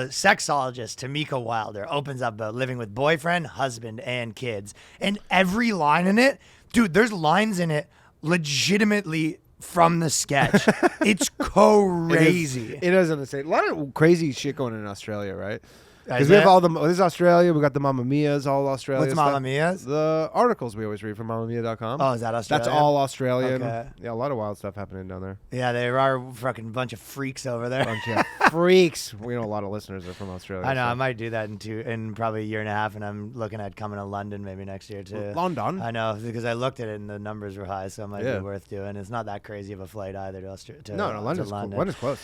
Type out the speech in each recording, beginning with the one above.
A sexologist, Tamika Wilder, opens up about living with boyfriend, husband, and kids. And every line in it, dude, there's lines in it legitimately from the sketch. It's crazy. It is on the same. A lot of crazy shit going on in Australia, right? Because Is we have it? all the. This is Australia. We got the Mamma Mia's, all Australia. What's stuff. Mamma Mia's? The articles we always read from MammaMia.com. Oh, is that Australia? That's all Australian. Okay. Yeah, a lot of wild stuff happening down there. Yeah, there are fucking bunch of freaks over there. Bunch of freaks. We know a lot of listeners are from Australia. I know. so. I might do that in probably a year and a half, and I'm looking at coming to London maybe next year too. London. I know, because I looked at it and the numbers were high, so it might Yeah. be worth doing. It's not that crazy of a flight either to Australia. No, London's cool. London's close.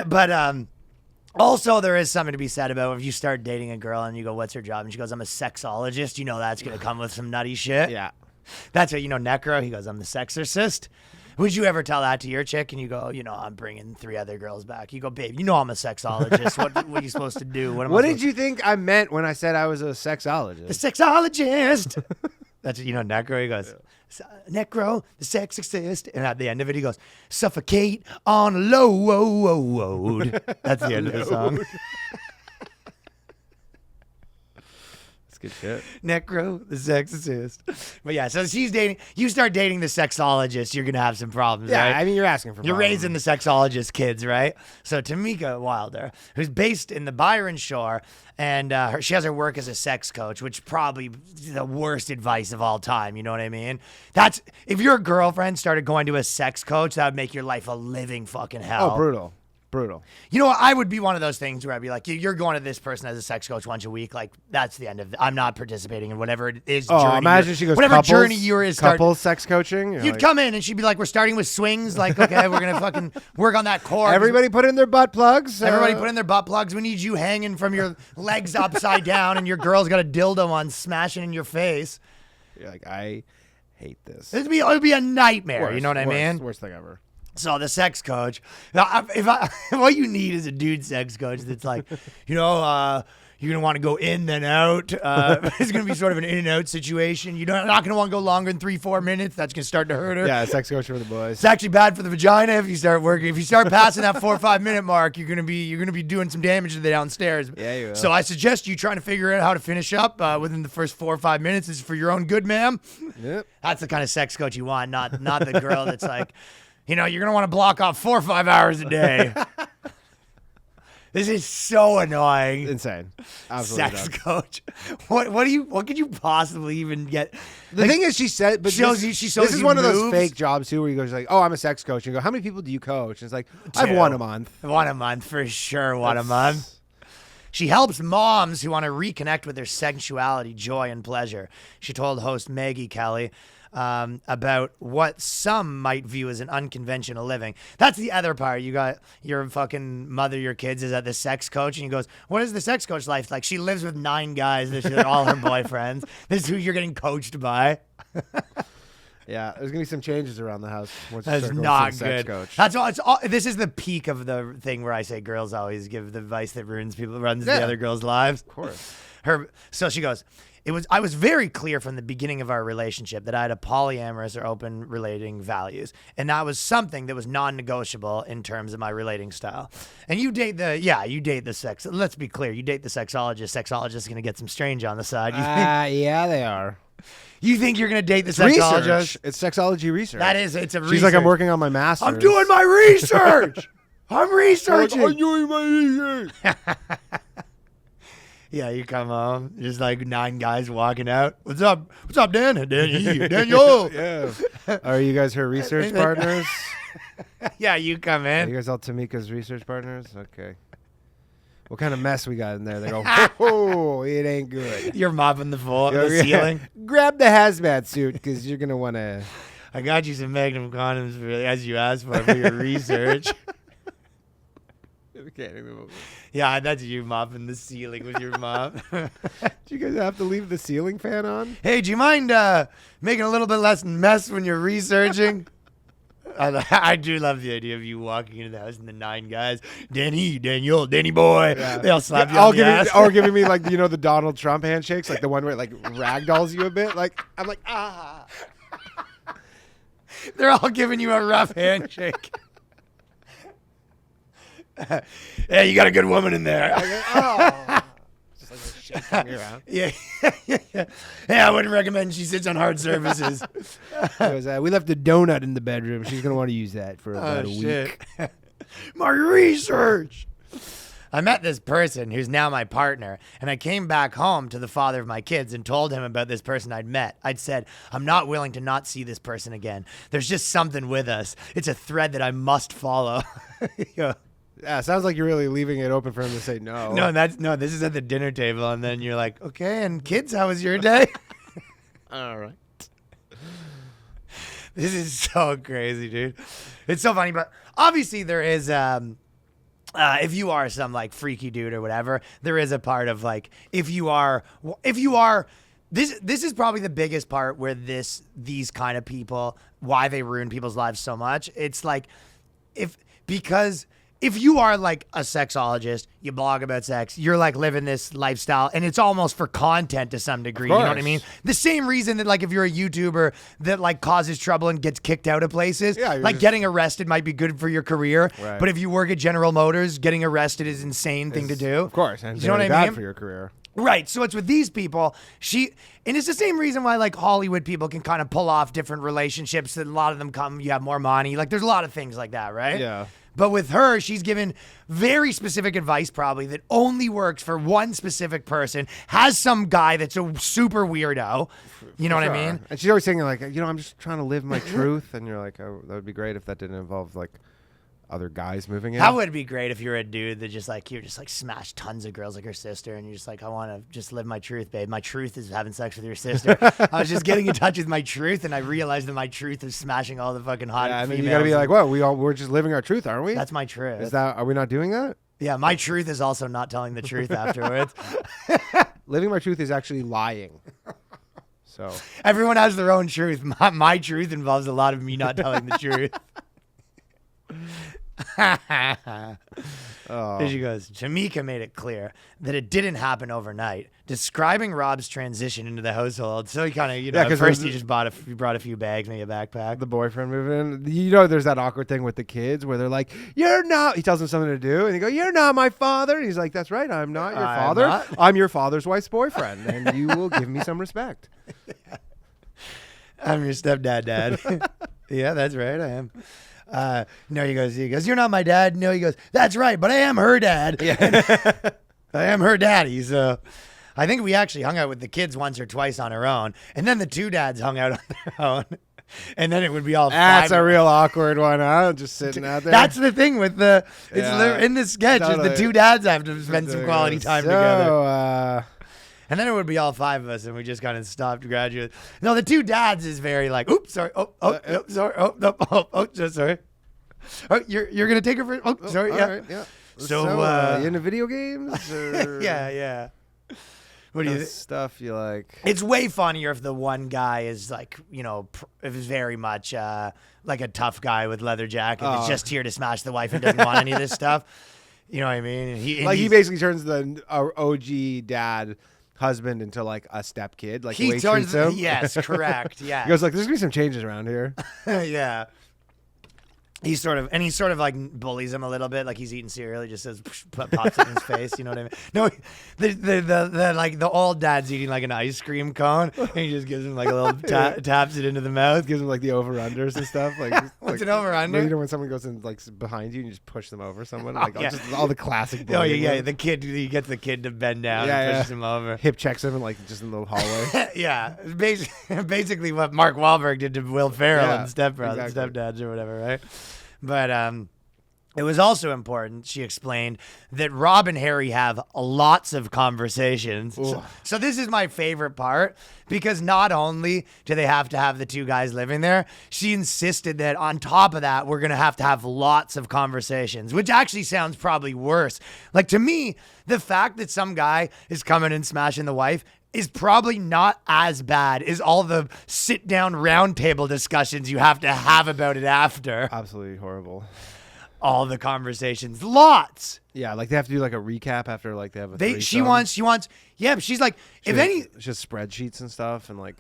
But also there is something to be said about if you start dating a girl and you go, "What's her job?" and she goes, "I'm a sexologist." You know that's gonna come with some nutty shit. Yeah. That's what, Necro, he goes, "I'm the sexorcist." Would you ever tell that to your chick and you go, "I'm bringing 3 other girls back"? You go, "Babe, I'm a sexologist. What are you supposed to do? What did you think I meant when I said I was a sexologist? The sexologist." That's what, Necro, he goes, "Necro, the sexorcist." And at the end of it, he goes, "Suffocate on a load." That's the end of the song. Good shit. Necro, the sexorcist. But yeah, so she's dating. You start dating the sexologist, you're gonna have some problems, Yeah, right? I mean, you're asking for You're problems. raising the sexologist kids, right? So Tamika Wilder, who's based in the Byron Shore, and she has her work as a sex coach, which probably the worst advice of all time. You know what I mean? That's if your girlfriend started going to a sex coach, that would make your life a living fucking hell. Oh, brutal. You know what? I would be one of those things where I'd be like, "You're going to this person as a sex coach once a week. Like, that's the end of it. I'm not participating in whatever it is. Oh, journey imagine she goes whatever couples, journey you're is. Couples sex coaching. You'd come in and she'd be like, "We're starting with swings. Like, okay, we're gonna fucking work on that core. Everybody put in their butt plugs. Everybody put in their butt plugs. We need you hanging from your legs upside down, and your girl's got a dildo on, smashing in your face. You're like, I hate this. It would be a nightmare. Worst, you know what I mean? Worst thing ever. So the sex coach, what you need is a dude sex coach that's like, you're gonna want to go in then out. It's gonna be sort of an in and out situation. You're not gonna want to go longer than 3-4 minutes. That's gonna start to hurt her. Yeah, sex coach for the boys. It's actually bad for the vagina if you start working. If you start passing that 4 or 5 minute mark, you're gonna be doing some damage to the downstairs. Yeah, you will. So I suggest you trying to figure out how to finish up within the first 4 or 5 minutes. This is for your own good, ma'am. Yep. That's the kind of sex coach you want, not the girl that's like, you're going to want to block off 4 or 5 hours a day. This is so annoying. Insane. Absolutely Sex nuts. coach. What could you possibly even get? The thing is, she said, but shows this, you- she shows this is you one of those moves. fake jobs too, where he goes like, "Oh, I'm a sex coach." And you go, "How many people do you coach?" And it's like, "I've 2. one a month." One a month for sure. One a That's- month. She helps moms who want to reconnect with their sexuality, joy, and pleasure. She told host Maggie Kelly about what some might view as an unconventional living. That's the other part. You got your fucking mother, your kids is at the sex coach, and he goes, "What is the sex coach life like?" She lives with 9 guys. They're all her boyfriends. This is who you're getting coached by. Yeah, there's gonna be some changes around the house. Once you That's start going not to the sex good. coach. That's all. It's all. This is the peak of the thing where I say girls always give the advice that ruins the Yeah. other girls' lives. Of course. So she goes, I was very clear from the beginning of our relationship that I had a polyamorous or open relating values. And that was something that was non-negotiable in terms of my relating style. And you date the sex. Let's be clear. You date the sexologist. Sexologist is going to get some strange on the side. Yeah, they are. You think you're going to date the sexologist? Research. It's sexology research. It's a research. She's like, "I'm working on my master's." I'm doing my research. I'm researching. I'm doing my research. Yeah, you come home, just like 9 guys walking out. What's up? What's up, Dan? Daniel. Yeah. Are you guys her research partners? Yeah, you come Are in. you guys all Tamika's research partners? Okay. What kind of mess we got in there? They go, "Oh, it ain't good." You're mopping the floor, the Yeah. ceiling. Grab the hazmat suit because you're gonna want to. I got you some Magnum condoms as you asked for your research. Yeah, that's you mopping the ceiling with your mop. Do you guys have to leave the ceiling fan on? Hey, do you mind making a little bit less mess when you're researching? I do love the idea of you walking into the house and the 9 guys, Daniel, Danny boy, they all slap you on the ass. Or giving me like the Donald Trump handshakes, like the one where it like ragdolls you a bit. Like I'm like They're all giving you a rough handshake. Yeah, you got a good woman in there. Oh. Just like a shaking me around. Yeah. Yeah, I wouldn't recommend she sits on hard surfaces. Goes, we left a donut in the bedroom. She's going to want to use that for about a week. My research. I met this person who's now my partner, and I came back home to the father of my kids and told him about this person I'd met. I'd said, I'm not willing to not see this person again. There's just something with us. It's a thread that I must follow. Yeah. Yeah, sounds like you're really leaving it open for him to say no. No, this is at the dinner table, and then you're like, okay, and kids, how was your day? All right. This is so crazy, dude. It's so funny, but obviously there is if you are some like freaky dude or whatever, there is a part of like if you are this is probably the biggest part where these kind of people, why they ruin people's lives so much. It's like because if you are like a sexologist, you blog about sex, you're like living this lifestyle, and it's almost for content to some degree. You know what I mean? The same reason that like if you're a YouTuber that like causes trouble and gets kicked out of places, like getting arrested might be good for your career. Right. But if you work at General Motors, getting arrested is an insane thing to do. Of course. And you know what I bad mean? For your career. Right. So it's with these people. And it's the same reason why like Hollywood people can kind of pull off different relationships. That a lot of them come, you have more money. Like there's a lot of things like that, right? Yeah. But with her, she's given very specific advice probably that only works for one specific person, has some guy that's a super weirdo. You know what I mean? And she's always saying like, I'm just trying to live my truth. And you're like, oh, that would be great if that didn't involve like other guys moving in. That would be great if you're a dude that just like you're just like smash tons of girls like her sister, and you're just like, I want to just live my truth, babe. My truth is having sex with your sister. I was just getting in touch with my truth, and I realized that my truth is smashing all the fucking hot. Yeah, I mean, females. you gotta be like, well, we're just living our truth, aren't we? That's my truth. Are we not doing that? Yeah, my truth is also not telling the truth afterwards. Living my truth is actually lying. So everyone has their own truth. My truth involves a lot of me not telling the truth. There she goes. Tamika made it clear that it didn't happen overnight, describing Rob's transition into the household. So he kind of, at first he just brought a few bags, maybe a backpack. The boyfriend moved in. There's that awkward thing with the kids where they're like, "You're not." He tells them something to do, and they go, "You're not my father." And he's like, "That's right. I'm not your father. I'm your father's wife's boyfriend, and you will give me some respect." I'm your stepdad, Dad. Yeah, that's right. I am. No, he goes, you're not my dad. No, he goes, that's right, but I am her dad. Yeah. I am her daddy. So I think we actually hung out with the kids once or twice on our own. And then the two dads hung out on their own. And then it would be all That's a real awkward one, huh? Just sitting out there. That's the thing with in the sketch is the two dads have to spend some quality time together. And then it would be all five of us, and we just kind of stopped gradually. No, the two dads is very like, oops, sorry, sorry, sorry. Oh, you're gonna take her for? Oh, sorry, yeah. Right, yeah. So you into video games? Or yeah. What do you think? Stuff you like? It's way funnier if the one guy is like, if he's very much like a tough guy with leather jacket that's just here to smash the wife and doesn't want any of this stuff. You know what I mean? He basically turns the OG dad husband into like a step kid, like he turns him. Yes, correct. Yeah, he goes like, "There's gonna be some changes around here." Yeah, he sort of like bullies him a little bit, like he's eating cereal. He just says, pops it in his face. You know what I mean? No, the like the old dad's eating like an ice cream cone, and he just gives him like a little taps it into the mouth, gives him like the over unders and stuff. Like what's an over under? You know when someone goes in like behind you and you just push them over someone, like just all the classic. Yeah. The kid, he gets the kid to bend down and pushes him over. Hip checks him and like just in the hallway. Yeah, basically what Mark Wahlberg did to Will Ferrell and Stepdads or whatever, right? But it was also important, she explained, that Rob and Harry have lots of conversations. So this is my favorite part, because not only do they have to have the two guys living there, she insisted that on top of that, we're going to have lots of conversations, which actually sounds probably worse. Like, to me, the fact that some guy is coming and smashing the wife is probably not as bad as all the sit-down roundtable discussions you have to have about it after. Absolutely horrible. All the conversations. Lots. Yeah, like they have to do like a recap after like they have a threesome. She wants, yeah, but she's like, just spreadsheets and stuff and like.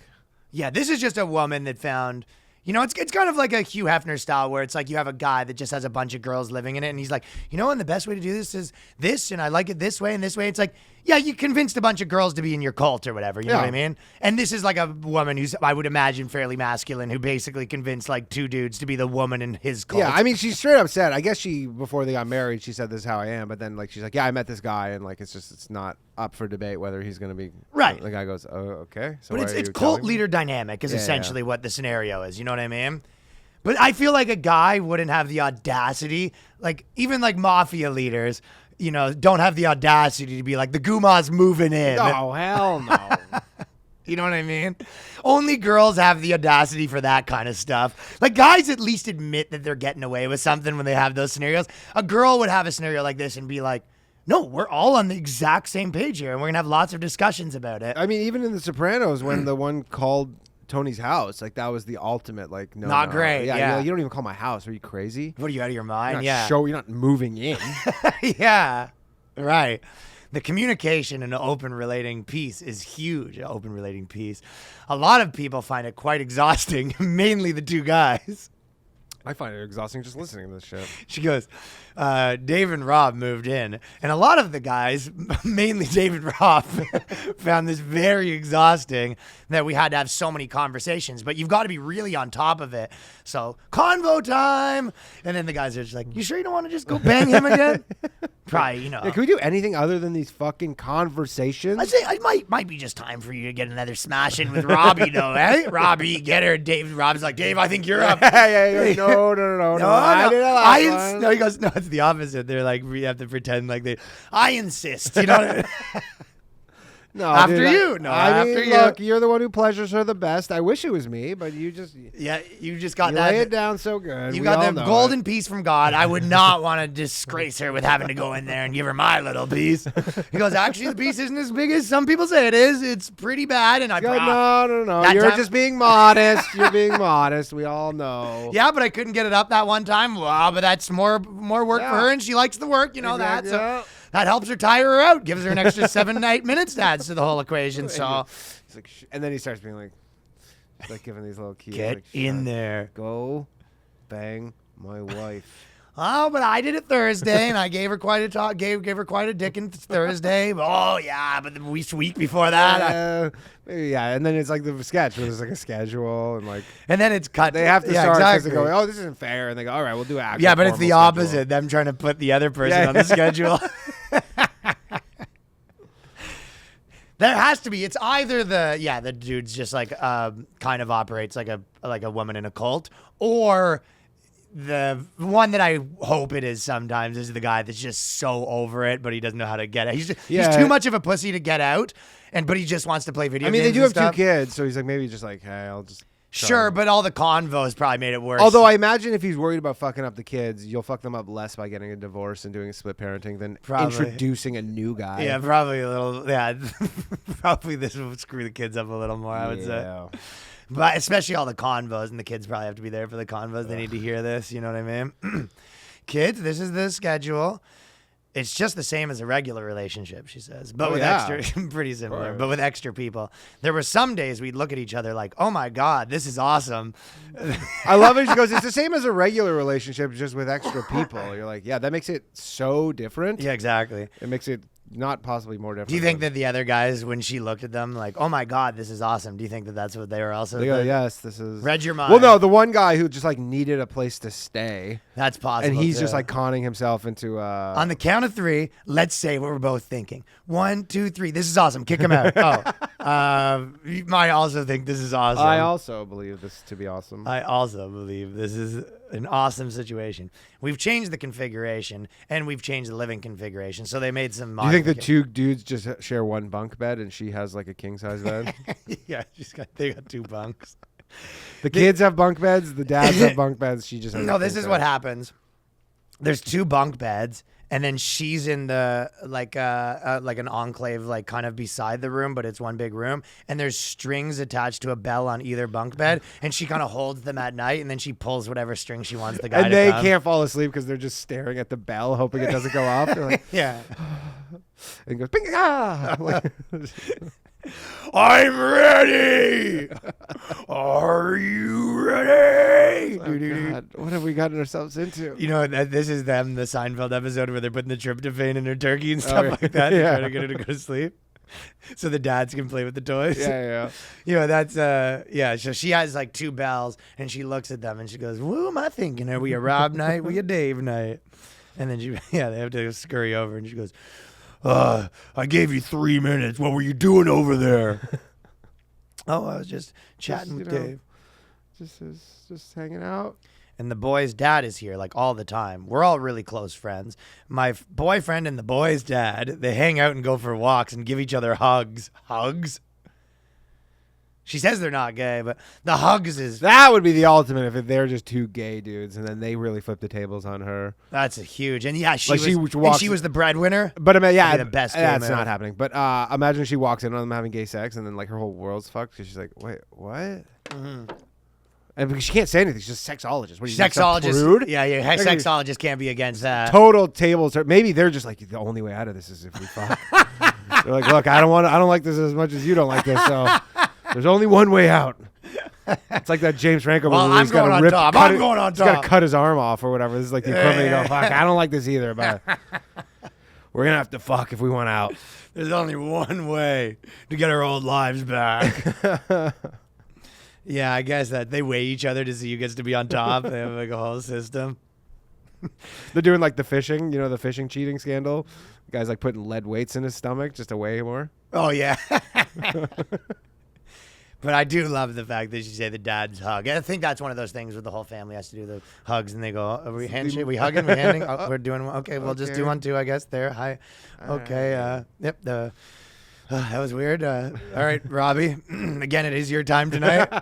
Yeah, this is just a woman that found, You know, it's kind of like a Hugh Hefner style where it's like you have a guy that just has a bunch of girls living in it, and he's like, you know, and the best way to do this is this, and I like it this way and this way. It's like, yeah, you convinced a bunch of girls to be in your cult or whatever. You know what I mean? And this is like a woman who's, I would imagine, fairly masculine, who basically convinced like 2 dudes to be the woman in his cult. Yeah, I mean, she straight up said, I guess before they got married, she said, this is how I am. But then, like, she's like, yeah, I met this guy, and, like, it's not up for debate whether he's going to be. Right. The guy goes, oh, okay. So but it's cult leader dynamic is essentially what the scenario is. You know what I mean? But I feel like a guy wouldn't have the audacity, like, even like mafia leaders, you know, don't have the audacity to be like, the Guma's moving in. Oh, hell no. You know what I mean? Only girls have the audacity for that kind of stuff. Like, guys at least admit that they're getting away with something when they have those scenarios. A girl would have a scenario like this and be like, no, we're all on the exact same page here, and we're going to have lots of discussions about it. I mean, even in The Sopranos, when the one called Tony's house, like, that was the ultimate, like, no. Not great, yeah. You're like, you don't even call my house. Are you crazy? What, are you out of your mind? You're not moving in. Yeah, right. The communication in an open relating piece is huge. An open relating piece. A lot of people find it quite exhausting, mainly the 2 guys. I find it exhausting just listening to this shit. She goes, Dave and Rob moved in. And a lot of the guys, mainly Dave and Rob, found this very exhausting that we had to have so many conversations. But you've got to be really on top of it. So, convo time. And then the guys are just like, you sure you don't want to just go bang him again? Probably, you know. Yeah, can we do anything other than these fucking conversations? I say it might be just time for you to get another smash in with Robbie, though, eh? Robbie, get her. Rob's like, Dave, I think you're up. Yeah. No. No, he goes, no, it's the opposite. They're like, we have to pretend like I insist. You know what I mean? No, after dude, you. No, I after mean, you. Look, you're the one who pleasures her the best. I wish it was me, but you just got that. Lay it down so good. You got the golden piece from God. I would not want to disgrace her with having to go in there and give her my little piece. He goes, actually, the piece isn't as big as some people say it is. It's pretty bad, and No. You're just being modest. You're being modest. We all know. Yeah, but I couldn't get it up that one time. Wow, but that's more work for her, and she likes the work. You know that. So. That helps her tire her out, gives her an extra 7 to 8 minutes, adds to the whole equation. So, he's like, and then he starts being like giving these little keys. Get in there. Go bang my wife. Oh, but I did it Thursday, and I gave her quite a talk. Gave her quite a dickin' Thursday. Oh yeah, but the week before that, and then it's like the sketch where there's like a schedule and then it's cut. They have to start because they exactly. go, oh, this isn't fair, and they go, all right, we'll do actual. Yeah, but it's the schedule. opposite. Them trying to put the other person on the schedule. There has to be. It's either the dude's just like kind of operates like a woman in a cult, or the one that I hope it is sometimes is the guy that's just so over it, but he doesn't know how to get it. He's too much of a pussy to get out, but he just wants to play video games. I mean, they do have stuff. 2 kids, so he's like, maybe just like, hey, I'll just. Sure, but all the convos probably made it worse. Although I imagine if he's worried about fucking up the kids, you'll fuck them up less by getting a divorce and doing a split parenting than introducing a new guy. Yeah, probably a little. Yeah, probably this will screw the kids up a little more, I would say. But especially all the convos, and the kids probably have to be there for the convos. They need to hear this. You know what I mean? Kids, this is the schedule. It's just the same as a regular relationship, she says, but with extra, pretty similar, but with extra people. There were some days we'd look at each other like, oh my God, this is awesome. I love it. She goes, it's the same as a regular relationship, just with extra people. You're like, yeah, that makes it so different. Yeah, exactly. It makes it not possibly more different. Do you think that the other guys, when she looked at them, like, oh my God, this is awesome? Do you think that that's what they were also? They go, yes, this is. Read your mind. Well, no, the one guy who just like needed a place to stay. That's possible. And he's too. just like conning himself into. On the count of 3, let's say what we're both thinking. 1, 2, 3. This is awesome. Kick him out. You might also think this is awesome. I also believe this to be awesome. I also believe this is an awesome situation. We've changed the configuration, and we've changed the living configuration, so they made some. Do you think the 2 dudes just share one bunk bed, and she has like a king size bed? Yeah, they got 2 bunks. The kids have bunk beds. The dads have bunk beds. She just has no. This is what happens. There's 2 bunk beds, and then she's in the like an enclave, like kind of beside the room, but it's one big room. And there's strings attached to a bell on either bunk bed, and she kind of holds them at night, and then she pulls whatever string she wants the guy. And they can't fall asleep because they're just staring at the bell, hoping it doesn't go off. They're like, yeah. And goes, bing, ah! I'm ready. Are you ready? Oh, God. What have we gotten ourselves into? You know, this is them, the Seinfeld episode where they're putting the tryptophan in her turkey and stuff like that to try to get her to go to sleep. So the dads can play with the toys. Yeah. You know, that's, so she has like 2 bells and she looks at them and she goes, "Who am I thinking? Are we a Rob night? We a Dave night?" And then they have to scurry over and she goes, "I gave you 3 minutes. What were you doing over there?" "Oh, I was just chatting with Dave." Just hanging out. And the boy's dad is here like all the time. We're all really close friends. My boyfriend and the boy's dad, they hang out and go for walks and give each other hugs. Hugs? She says they're not gay, but the hugs is... That would be the ultimate if they're just 2 gay dudes and then they really flip the tables on her. That's a huge... And yeah, she Like was the breadwinner. But I mean, yeah, the best that's not happening. But imagine she walks in on them having gay sex and then like her whole world's fucked because she's like, wait, what? Mm-hmm. And because she can't say anything, she's just sexologist. What are you, sexologist? Yeah, sexologist can't be against that. Total tables. Maybe they're just like, the only way out of this is if we fuck. They're like, look, I don't like this as much as you don't like this, so there's only one way out. It's like that James Franco movie. I'm going on top. I'm going on top. He's got to cut his arm off or whatever. This is like the equivalent. You go, fuck, I don't like this either, but we're gonna have to fuck if we want out. There's only one way to get our old lives back. Yeah, I guess that they weigh each other to see who gets to be on top. They have like a whole system. They're doing like the fishing, the fishing cheating scandal. The guy's like putting lead weights in his stomach just to weigh more. Oh, yeah. But I do love the fact that you say the dads hug. I think that's one of those things where the whole family has to do the hugs and they go, "Are we handshake? We hugging? We handing? Oh, we're doing one. Okay, we'll just do 1, 2, I guess. There. Hi. Okay. Yep. That was weird. All right, Robbie. Again, it is your time tonight.